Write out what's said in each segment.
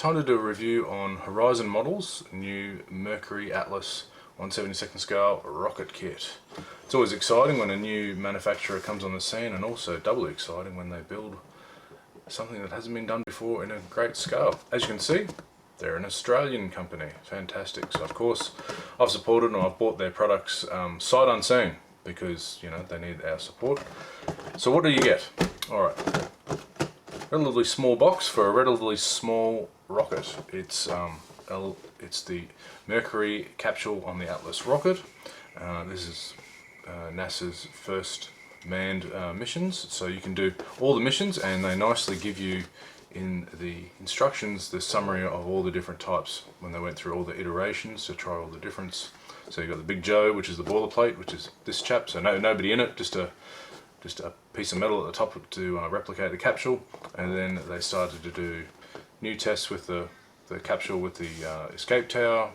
time to do a review on Horizon Models' new Mercury Atlas 1/72 scale rocket kit. It's always exciting when a new manufacturer comes on the scene, and also doubly exciting when they build something that hasn't been done before in a great scale. As you can see, they're an Australian company. Fantastic. So of course I've supported and I've bought their products sight unseen because, you know, they need our support. So what do you get? Alright, relatively small box for a relatively small rocket. It's the Mercury Capsule on the Atlas rocket. This is NASA's first manned missions, so you can do all the missions, and they nicely give you in the instructions the summary of all the different types when they went through all the iterations to try all the difference. So you've got the Big Joe, which is the boilerplate, which is this chap, so nobody in it, just a piece of metal at the top to replicate the capsule. And then they started to do new tests with the capsule with the escape tower,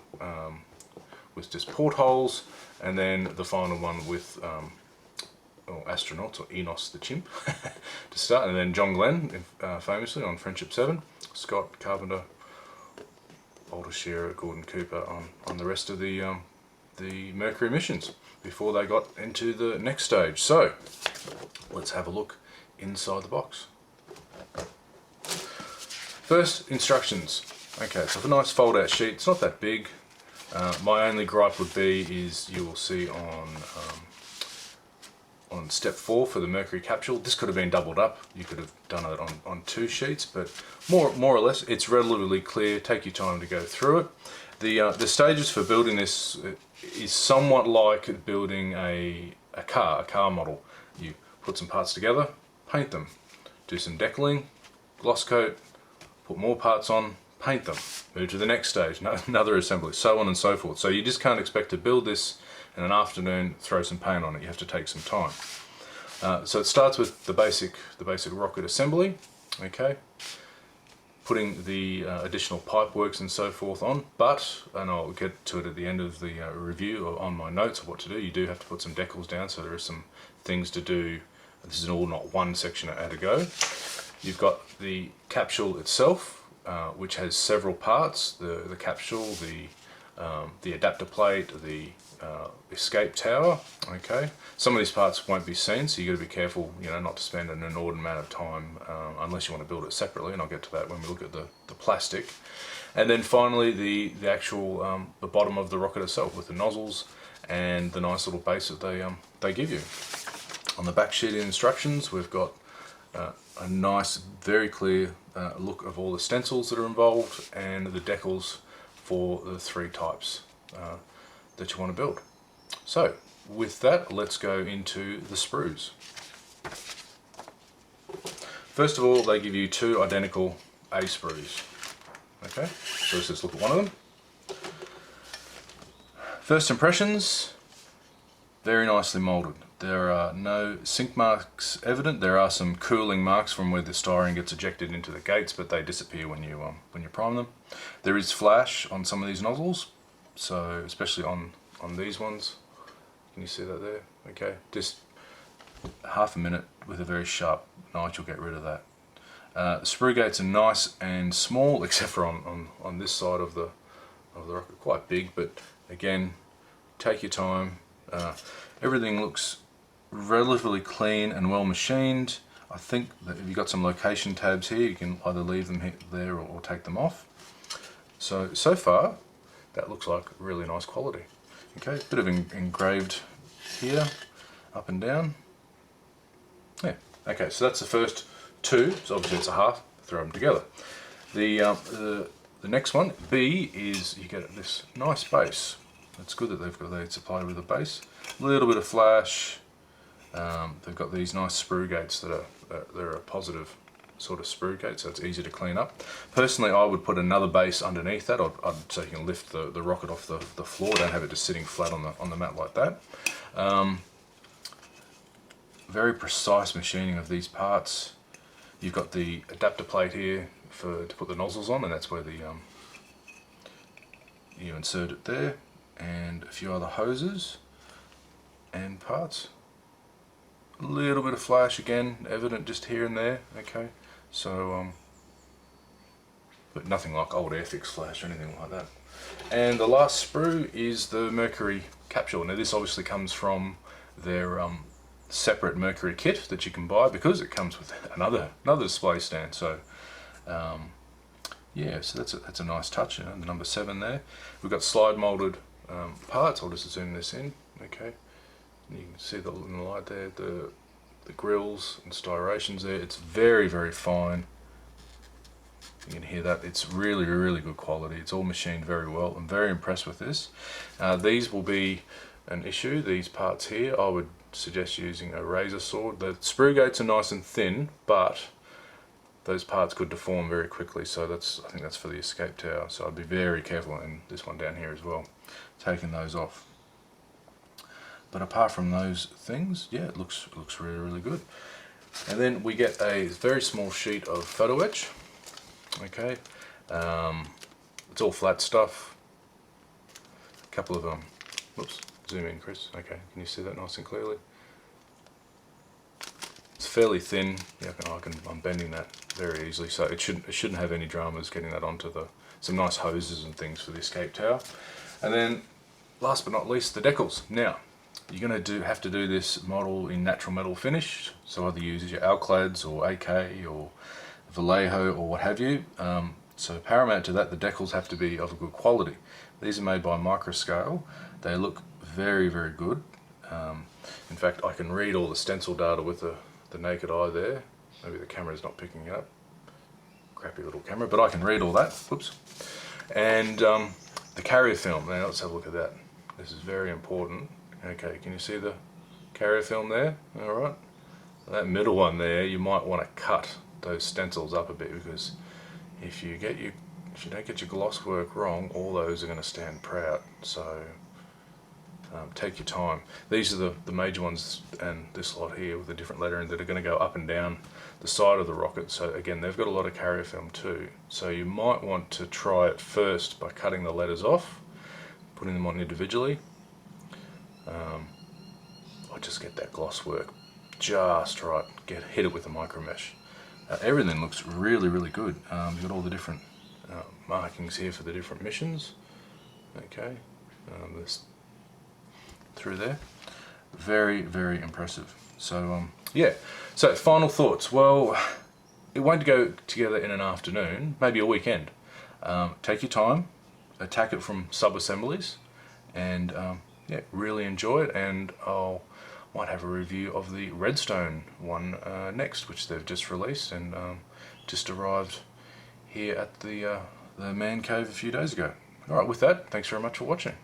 with just portholes, and then the final one with astronauts, or Enos the chimp, to start. And then John Glenn, famously on Friendship 7, Scott Carpenter, Walter Shearer, Gordon Cooper on the rest of the Mercury missions before they got into the next stage. So let's have a look inside the box. First, instructions. Okay, so a nice fold out sheet. It's not that big. My only gripe would be is you will see on step 4 for the Mercury Capsule, this could have been doubled up. You could have done it on 2 sheets, but more or less it's relatively clear. Take your time to go through it. The stages for building this is somewhat like building a car model. You put some parts together, paint them, do some decaling, gloss coat, put more parts on, paint them, move to the next stage, another assembly, so on and so forth. So you just can't expect to build this in an afternoon, throw some paint on it. You have to take some time. So it starts with the basic rocket assembly. Okay, putting the additional pipe works and so forth on, and I'll get to it at the end of the review or on my notes of what to do, you do have to put some decals down, so there are some things to do. This is all not one section at a go. You've got the capsule itself, which has several parts: the capsule, the adapter plate, the escape tower. Okay, some of these parts won't be seen, so you got to be careful, you know, not to spend an inordinate amount of time unless you want to build it separately, and I'll get to that when we look at the plastic. And then finally the actual the bottom of the rocket itself with the nozzles and the nice little base that they give you. On the back sheet of instructions, we've got a nice, very clear look of all the stencils that are involved and the decals for the 3 types that you want to build. So with that, let's go into the sprues. First of all, they give you 2 identical A sprues. Okay, so let's just look at one of them. First impressions, very nicely molded. There are no sink marks evident. There are some cooling marks from where the styrene gets ejected into the gates, but they disappear when you prime them. There is flash on some of these nozzles, so especially on these ones. Can you see that there? Okay, just half a minute with a very sharp knife, you'll get rid of that. The sprue gates are nice and small, except for on this side of the rocket, quite big, but again, take your time. Everything looks relatively clean and well machined. I think that if you've got some location tabs here, you can either leave them there or take them off. So far, that looks like really nice quality. Okay, bit of engraved here, up and down. Yeah, okay, so that's the first 2, so obviously it's a half, throw them together. The next one, B, is you get this nice base. It's good that they supplied with a base. A little bit of flash. They've got these nice sprue gates that are a positive sort of sprue gate, so it's easy to clean up. Personally, I would put another base underneath that, so you can lift the rocket off the floor. Don't have it just sitting flat on the mat like that. Very precise machining of these parts. You've got the adapter plate here to put the nozzles on, and that's where you insert it there, and a few other hoses and parts. A little bit of flash again, evident just here and there. Okay, so but nothing like old Airfix flash or anything like that. And the last sprue is the Mercury Capsule. Now this obviously comes from their separate Mercury kit that you can buy, because it comes with another display stand. So yeah, so that's a nice touch. You know, the number 7 there. We've got slide molded parts. I'll just zoom this in. Okay, and you can see in the light there the grills and styrations there. It's very, very fine. You can hear that. It's really, really good quality. It's all machined very well. I'm very impressed with this. These will be an issue. These parts here, I would suggest using a razor sword. The sprue gates are nice and thin, but those parts could deform very quickly. So I think that's for the escape tower. So I'd be very careful, and this one down here as well, taking those off. But apart from those things, yeah, it looks really, really good. And then we get a very small sheet of photo etch. Okay, it's all flat stuff. A couple of whoops, zoom in, Chris. Okay, can you see that nice and clearly? It's fairly thin. Yeah, I'm bending that very easily, so it shouldn't have any dramas getting that onto some nice hoses and things for the escape tower. And then, last but not least, the decals. Now, you're going to have to do this model in natural metal finish, so either use your Alclads or AK or Vallejo or what have you. So paramount to that, the decals have to be of a good quality. These are made by Microscale. They look very, very good. In fact, I can read all the stencil data with the naked eye there. Maybe the camera's not picking it up. Crappy little camera, but I can read all that. Whoops. And the carrier film. Now let's have a look at that. This is very important. Okay, can you see the carrier film there? All right. That middle one there, you might want to cut those stencils up a bit, because if you don't get your gloss work wrong, all those are going to stand proud. So take your time. These are the major ones, and this lot here with a different lettering that are going to go up and down the side of the rocket. So again, they've got a lot of carrier film too. So you might want to try it first by cutting the letters off, putting them on individually. Or just get that gloss work just right. Hit it with a micro mesh. Everything looks really, really good. You've got all the different markings here for the different missions. Okay, this through there. Very, very impressive. So yeah. So final thoughts. Well, it won't go together in an afternoon. Maybe a weekend. Take your time. Attack it from sub-assemblies, and yeah, really enjoy it. And might have a review of the Redstone one next, which they've just released and just arrived here at the man cave a few days ago. Alright, with that, thanks very much for watching.